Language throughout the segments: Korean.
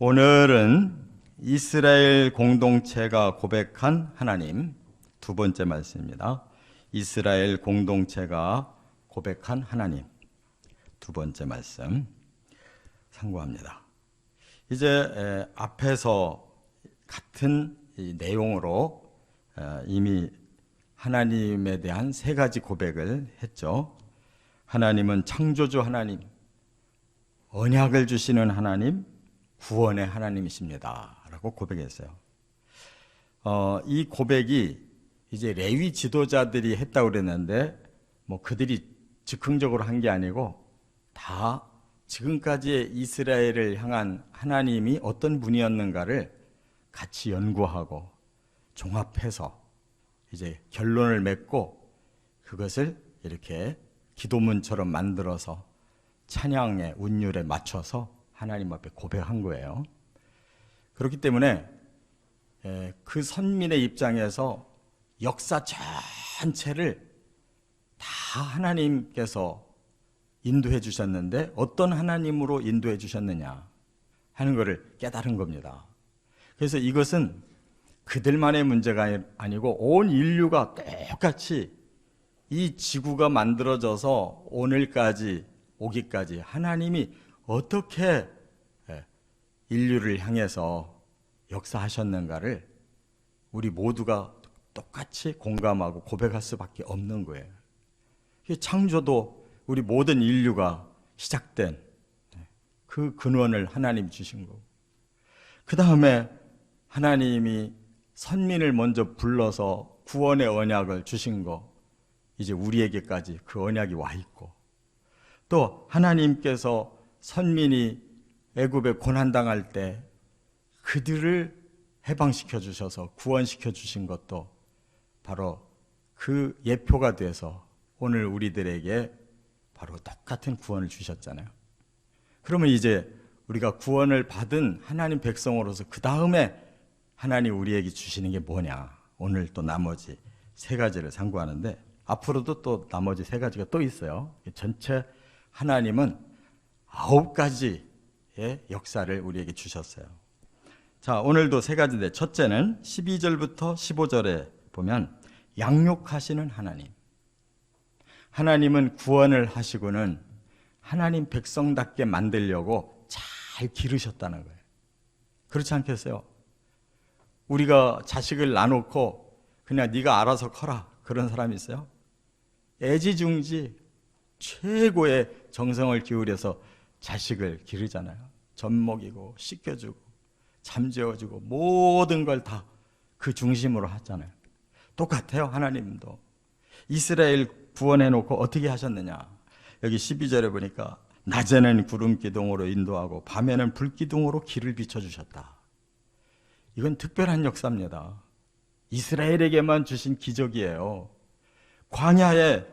오늘은 이스라엘 공동체가 고백한 하나님, 두 번째 말씀입니다. 이스라엘 공동체가 고백한 하나님, 두 번째 말씀 상고합니다. 이제 앞에서 같은 내용으로 이미 하나님에 대한 세 가지 고백을 했죠. 하나님은 창조주 하나님, 언약을 주시는 하나님, 구원의 하나님이십니다 라고 고백했어요. 이 고백이 이제 레위 지도자들이 했다고 그랬는데 그들이 즉흥적으로 한 게 아니고 다 지금까지의 이스라엘을 향한 하나님이 어떤 분이었는가를 같이 연구하고 종합해서 이제 결론을 맺고 그것을 이렇게 기도문처럼 만들어서 찬양의 운율에 맞춰서 하나님 앞에 고백한 거예요. 그렇기 때문에 그 선민의 입장에서 역사 전체를 다 하나님께서 인도해 주셨는데 어떤 하나님으로 인도해 주셨느냐 하는 것을 깨달은 겁니다. 그래서 이것은 그들만의 문제가 아니고 온 인류가 똑같이 이 지구가 만들어져서 오늘까지 오기까지 하나님이 어떻게 인류를 향해서 역사하셨는가를 우리 모두가 똑같이 공감하고 고백할 수밖에 없는 거예요. 창조도 우리 모든 인류가 시작된 그 근원을 하나님 주신 거고, 그 다음에 하나님이 선민을 먼저 불러서 구원의 언약을 주신 거, 이제 우리에게까지 그 언약이 와 있고, 또 하나님께서 선민이 애굽에 고난당할 때 그들을 해방시켜 주셔서 구원시켜 주신 것도 바로 그 예표가 돼서 오늘 우리들에게 바로 똑같은 구원을 주셨잖아요. 그러면 이제 우리가 구원을 받은 하나님 백성으로서 그 다음에 하나님 우리에게 주시는 게 뭐냐, 오늘 또 나머지 세 가지를 상고하는데, 앞으로도 또 나머지 세 가지가 또 있어요. 전체 하나님은 9가지의 역사를 우리에게 주셨어요. 자, 오늘도 세 가지인데, 첫째는 12절부터 15절에 보면 양육하시는 하나님. 하나님은 구원을 하시고는 하나님 백성답게 만들려고 잘 기르셨다는 거예요. 그렇지 않겠어요? 우리가 자식을 낳아놓고 그냥 네가 알아서 커라, 그런 사람이 있어요? 애지중지 최고의 정성을 기울여서 자식을 기르잖아요. 젖 먹이고 씻겨주고 잠재워주고 모든 걸 다 그 중심으로 하잖아요. 똑같아요. 하나님도 이스라엘 구원해놓고 어떻게 하셨느냐, 여기 12절에 보니까 낮에는 구름 기둥으로 인도하고 밤에는 불 기둥으로 길을 비춰주셨다. 이건 특별한 역사입니다. 이스라엘에게만 주신 기적이에요. 광야에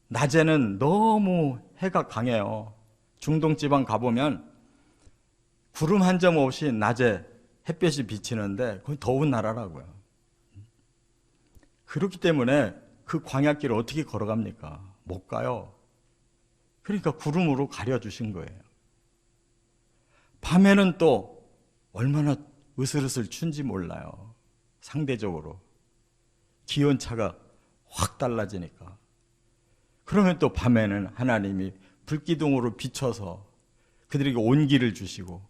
낮에는 너무 해가 강해요. 중동 지방 가보면 구름 한 점 없이 낮에 햇볕이 비치는데 그건 더운 나라라고요. 그렇기 때문에 그 광야길을 어떻게 걸어갑니까? 못 가요. 그러니까 구름으로 가려주신 거예요. 밤에는 또 얼마나 으슬으슬 춘지 몰라요. 상대적으로 기온차가 확 달라지니까. 그러면 또 밤에는 하나님이 불기둥으로 비춰서 그들에게 온기를 주시고,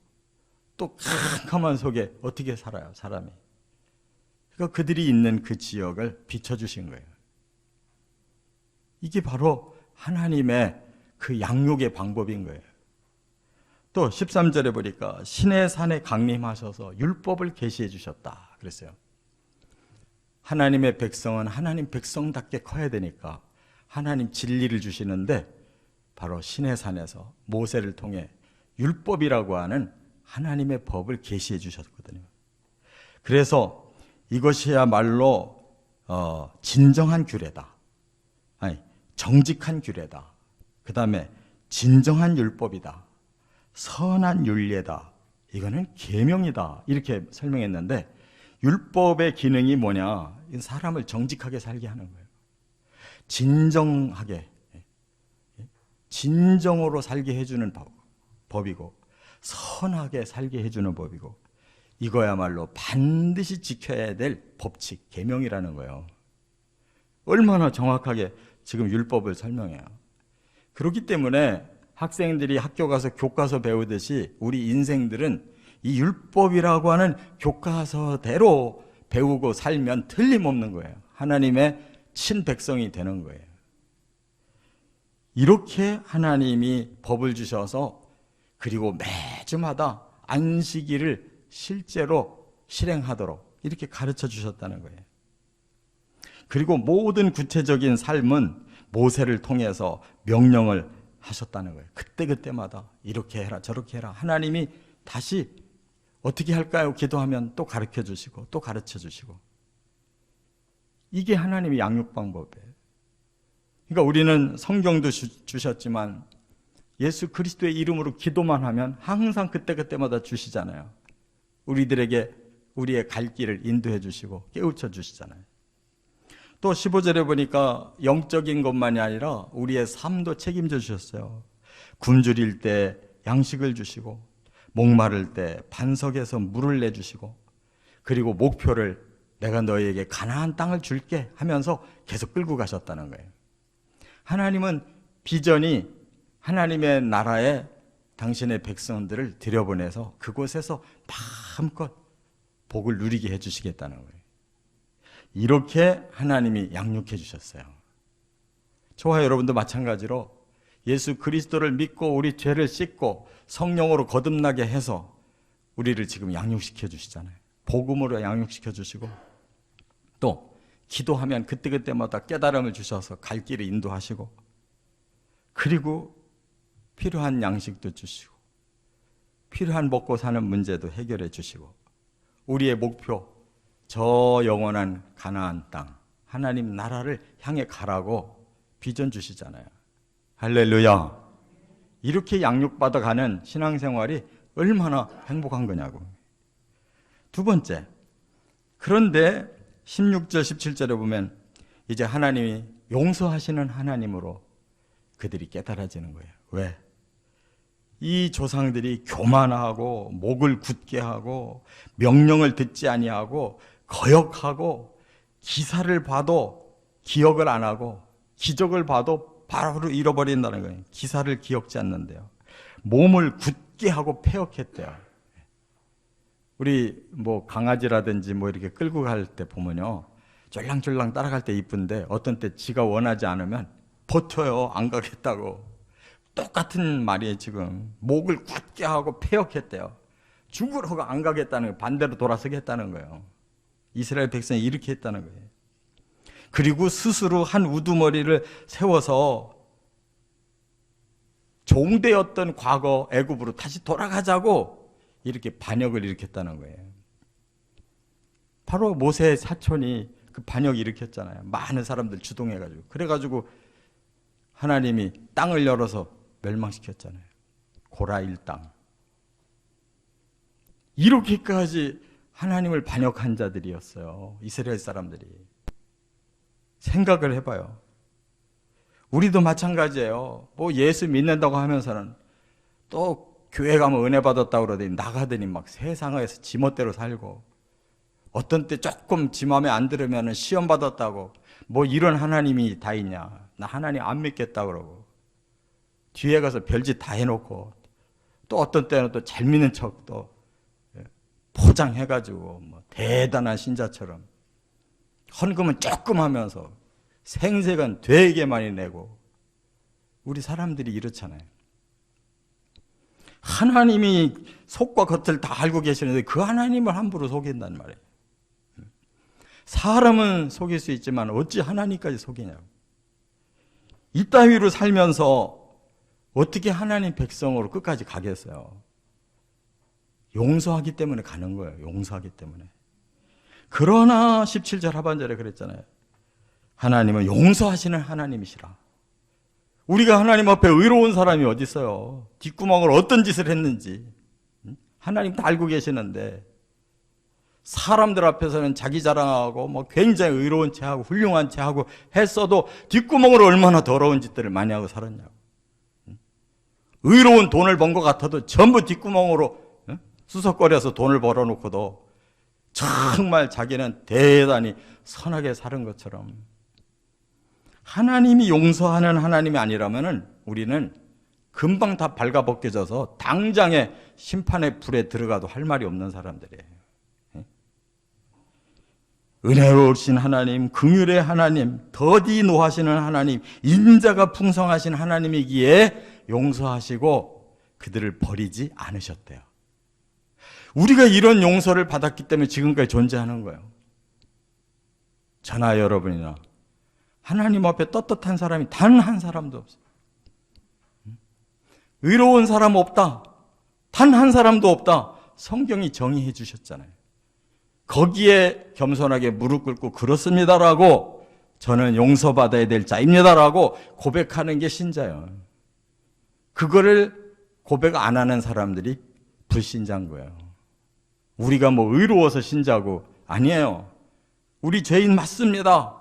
또 캄캄한 속에 어떻게 살아요, 사람이. 그러니까 그들이 있는 그 지역을 비춰주신 거예요. 이게 바로 하나님의 그 양육의 방법인 거예요. 또 13절에 보니까 신의 산에 강림하셔서 율법을 계시해 주셨다 그랬어요. 하나님의 백성은 하나님 백성답게 커야 되니까 하나님 진리를 주시는데, 바로 신의 산에서 모세를 통해 율법이라고 하는 하나님의 법을 계시해 주셨거든요. 그래서 이것이야말로 진정한 규례다, 아니 정직한 규례다, 그 다음에 진정한 율법이다, 선한 율례다, 이거는 계명이다, 이렇게 설명했는데, 율법의 기능이 뭐냐, 사람을 정직하게 살게 하는 거예요. 진정하게, 진정으로 살게 해주는 법이고, 선하게 살게 해주는 법이고, 이거야말로 반드시 지켜야 될 법칙, 계명이라는 거예요. 얼마나 정확하게 지금 율법을 설명해요. 그렇기 때문에 학생들이 학교 가서 교과서 배우듯이 우리 인생들은 이 율법이라고 하는 교과서대로 배우고 살면 틀림없는 거예요. 하나님의 친백성이 되는 거예요. 이렇게 하나님이 법을 주셔서, 그리고 매주마다 안식일을 실제로 실행하도록 이렇게 가르쳐 주셨다는 거예요. 그리고 모든 구체적인 삶은 모세를 통해서 명령을 하셨다는 거예요. 그때그때마다 이렇게 해라 저렇게 해라. 하나님이 다시 어떻게 할까요? 기도하면 또 가르쳐 주시고 또 가르쳐 주시고. 이게 하나님의 양육 방법이에요. 그러니까 우리는 성경도 주셨지만 예수 그리스도의 이름으로 기도만 하면 항상 그때그때마다 주시잖아요. 우리들에게 우리의 갈 길을 인도해 주시고 깨우쳐 주시잖아요. 또 15절에 보니까 영적인 것만이 아니라 우리의 삶도 책임져 주셨어요. 굶주릴 때 양식을 주시고, 목마를 때 반석에서 물을 내주시고, 그리고 목표를 내가 너희에게 가나안 땅을 줄게 하면서 계속 끌고 가셨다는 거예요. 하나님은 비전이 하나님의 나라에 당신의 백성들을 들여보내서 그곳에서 마음껏 복을 누리게 해주시겠다는 거예요. 이렇게 하나님이 양육해 주셨어요. 저와 여러분도 마찬가지로 예수 그리스도를 믿고 우리 죄를 씻고 성령으로 거듭나게 해서 우리를 지금 양육시켜 주시잖아요. 복음으로 양육시켜 주시고, 또 기도하면 그때그때마다 깨달음을 주셔서 갈 길을 인도하시고, 그리고 필요한 양식도 주시고, 필요한 먹고 사는 문제도 해결해 주시고, 우리의 목표, 저 영원한 가나안 땅, 하나님 나라를 향해 가라고 비전 주시잖아요. 할렐루야. 이렇게 양육받아가는 신앙생활이 얼마나 행복한 거냐고. 두 번째, 그런데 16절 17절에 보면 이제 하나님이 용서하시는 하나님으로 그들이 깨달아지는 거예요. 왜? 이 조상들이 교만하고 목을 굳게 하고 명령을 듣지 아니하고 거역하고, 기사를 봐도 기억을 안 하고 기적을 봐도 바로 잃어버린다는 거예요. 기사를 기억지 않는데요. 몸을 굳게 하고 패역했대요. 우리 뭐 강아지라든지 뭐 이렇게 끌고 갈 때 보면요, 쫄랑쫄랑 따라갈 때 이쁜데 어떤 때 지가 원하지 않으면 버텨요. 안 가겠다고. 똑같은 말이에요. 지금 목을 굳게 하고 패역했대요. 죽으라고 안 가겠다는 거예요. 반대로 돌아서겠다는 거예요. 이스라엘 백성이 이렇게 했다는 거예요. 그리고 스스로 한 우두머리를 세워서 종되었던 과거 애굽으로 다시 돌아가자고 이렇게 반역을 일으켰다는 거예요. 바로 모세의 사촌이 그 반역 일으켰잖아요. 많은 사람들 주동해가지고. 그래가지고 하나님이 땅을 열어서 멸망시켰잖아요. 고라일 땅. 이렇게까지 하나님을 반역한 자들이었어요. 이스라엘 사람들이. 생각을 해봐요. 우리도 마찬가지예요. 뭐 예수 믿는다고 하면서는 또 교회 가면 은혜 받았다고 그러더니 나가더니 막 세상에서 지멋대로 살고, 어떤 때 조금 지 마음에 안 들으면 시험 받았다고, 뭐 이런 하나님이 다 있냐, 나 하나님 안 믿겠다 그러고, 뒤에 가서 별짓 다 해놓고, 또 어떤 때는 또 잘 믿는 척 또 포장해가지고 뭐 대단한 신자처럼 헌금은 조금 하면서 생색은 되게 많이 내고. 우리 사람들이 이렇잖아요. 하나님이 속과 겉을 다 알고 계시는데 그 하나님을 함부로 속인단 말이에요. 사람은 속일 수 있지만 어찌 하나님까지 속이냐고. 이따위로 살면서 어떻게 하나님 백성으로 끝까지 가겠어요? 용서하기 때문에 가는 거예요. 용서하기 때문에. 그러나 17절 하반절에 그랬잖아요. 하나님은 용서하시는 하나님이시라. 우리가 하나님 앞에 의로운 사람이 어디 있어요? 뒷구멍으로 어떤 짓을 했는지 하나님 다 알고 계시는데, 사람들 앞에서는 자기 자랑하고 뭐 굉장히 의로운 체하고 훌륭한 체하고 했어도 뒷구멍으로 얼마나 더러운 짓들을 많이 하고 살았냐고. 의로운 돈을 번 것 같아도 전부 뒷구멍으로 수석거려서 돈을 벌어놓고도 정말 자기는 대단히 선하게 사는 것처럼, 하나님이 용서하는 하나님이 아니라면 우리는 금방 다 발가벗겨져서 당장에 심판의 불에 들어가도 할 말이 없는 사람들이에요. 은혜로우신 하나님, 긍휼의 하나님, 더디 노하시는 하나님, 인자가 풍성하신 하나님이기에 용서하시고 그들을 버리지 않으셨대요. 우리가 이런 용서를 받았기 때문에 지금까지 존재하는 거예요. 저나 여러분이나 하나님 앞에 떳떳한 사람이 단 한 사람도 없어요. 의로운 사람 없다, 단 한 사람도 없다, 성경이 정의해 주셨잖아요. 거기에 겸손하게 무릎 꿇고 그렇습니다라고, 저는 용서받아야 될 자입니다라고 고백하는 게 신자예요. 그거를 고백 안 하는 사람들이 불신자인 거예요. 우리가 뭐 의로워서 신자고, 아니에요. 우리 죄인 맞습니다,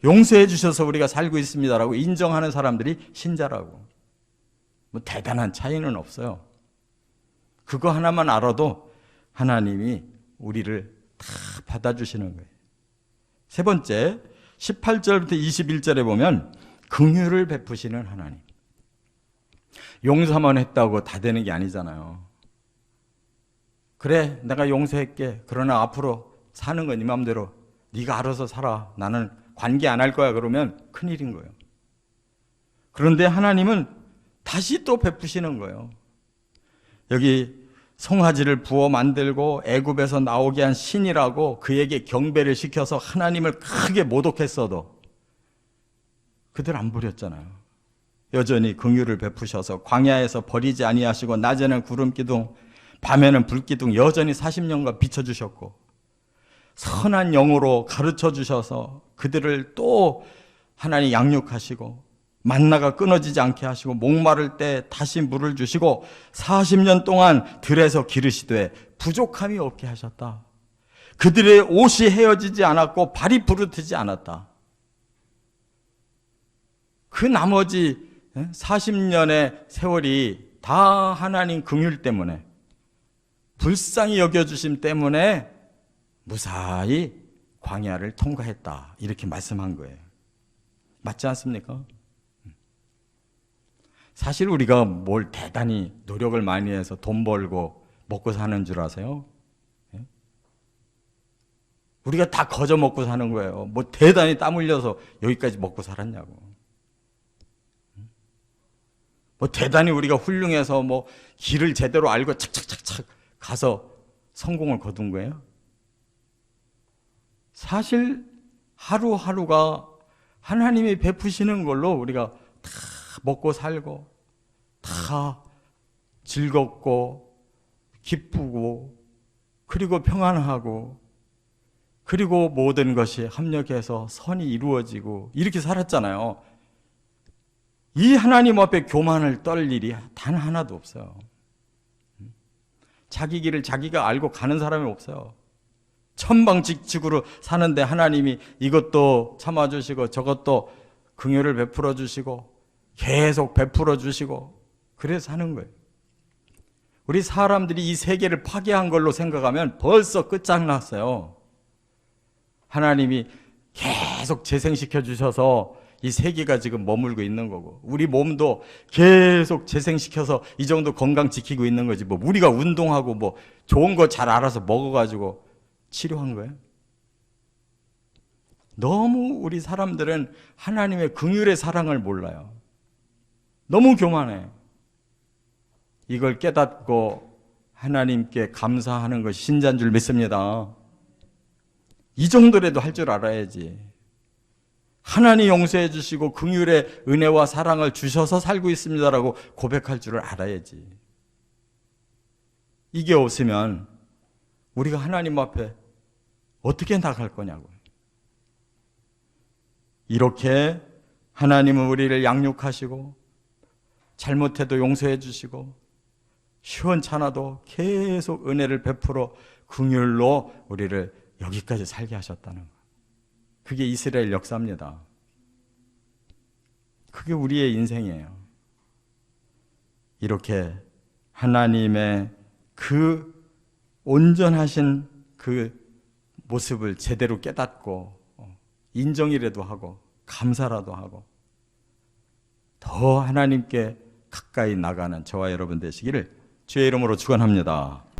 용서해 주셔서 우리가 살고 있습니다라고 인정하는 사람들이 신자라고. 뭐 대단한 차이는 없어요. 그거 하나만 알아도 하나님이 우리를 다 받아주시는 거예요. 세 번째, 18절부터 21절에 보면 긍휼을 베푸시는 하나님. 용서만 했다고 다 되는 게 아니잖아요. 그래, 내가 용서할게. 그러나 앞으로 사는 건 네 맘대로 네가 알아서 살아. 나는 관계 안 할 거야. 그러면 큰일인 거예요. 그런데 하나님은 다시 또 베푸시는 거예요. 여기 송아지를 부어 만들고 애굽에서 나오게 한 신이라고 그에게 경배를 시켜서 하나님을 크게 모독했어도 그들 안 버렸잖아요. 여전히 긍휼을 베푸셔서 광야에서 버리지 아니하시고 낮에는 구름 기둥, 밤에는 불 기둥 여전히 40년간 비춰주셨고, 선한 영으로 가르쳐 주셔서 그들을 또 하나님 양육하시고, 만나가 끊어지지 않게 하시고, 목마를 때 다시 물을 주시고, 40년 동안 들에서 기르시되 부족함이 없게 하셨다. 그들의 옷이 헤어지지 않았고 발이 부르트지 않았다. 그 나머지 40년의 세월이 다 하나님 긍휼 때문에, 불쌍히 여겨주심 때문에 무사히 광야를 통과했다, 이렇게 말씀한 거예요. 맞지 않습니까? 사실 우리가 뭘 대단히 노력을 많이 해서 돈 벌고 먹고 사는 줄 아세요? 우리가 다 거저 먹고 사는 거예요. 뭐 대단히 땀 흘려서 여기까지 먹고 살았냐고. 뭐 대단히 우리가 훌륭해서 뭐 길을 제대로 알고 착착착착 가서 성공을 거둔 거예요. 사실 하루하루가 하나님이 베푸시는 걸로 우리가 다 먹고 살고, 다 즐겁고 기쁘고, 그리고 평안하고, 그리고 모든 것이 합력해서 선이 이루어지고 이렇게 살았잖아요. 이 하나님 앞에 교만을 떨 일이 단 하나도 없어요. 자기 길을 자기가 알고 가는 사람이 없어요. 천방직직으로 사는데 하나님이 이것도 참아주시고 저것도 긍휼을 베풀어 주시고 계속 베풀어 주시고, 그래서 사는 거예요. 우리 사람들이 이 세계를 파괴한 걸로 생각하면 벌써 끝장났어요. 하나님이 계속 재생시켜 주셔서 이 세계가 지금 머물고 있는 거고, 우리 몸도 계속 재생시켜서 이 정도 건강 지키고 있는 거지, 뭐 우리가 운동하고 뭐 좋은 거 잘 알아서 먹어가지고 치료한 거예요. 너무 우리 사람들은 하나님의 긍휼의 사랑을 몰라요. 너무 교만해. 이걸 깨닫고 하나님께 감사하는 것이 신자인 줄 믿습니다. 이 정도라도 할 줄 알아야지. 하나님 용서해 주시고 긍휼의 은혜와 사랑을 주셔서 살고 있습니다라고 고백할 줄을 알아야지. 이게 없으면 우리가 하나님 앞에 어떻게 나갈 거냐고요. 이렇게 하나님은 우리를 양육하시고 잘못해도 용서해 주시고 시원찮아도 계속 은혜를 베풀어 긍휼로 우리를 여기까지 살게 하셨다는 거예요. 그게 이스라엘 역사입니다. 그게 우리의 인생이에요. 이렇게 하나님의 그 온전하신 그 모습을 제대로 깨닫고 인정이라도 하고 감사라도 하고 더 하나님께 가까이 나가는 저와 여러분 되시기를 주의 이름으로 축원합니다.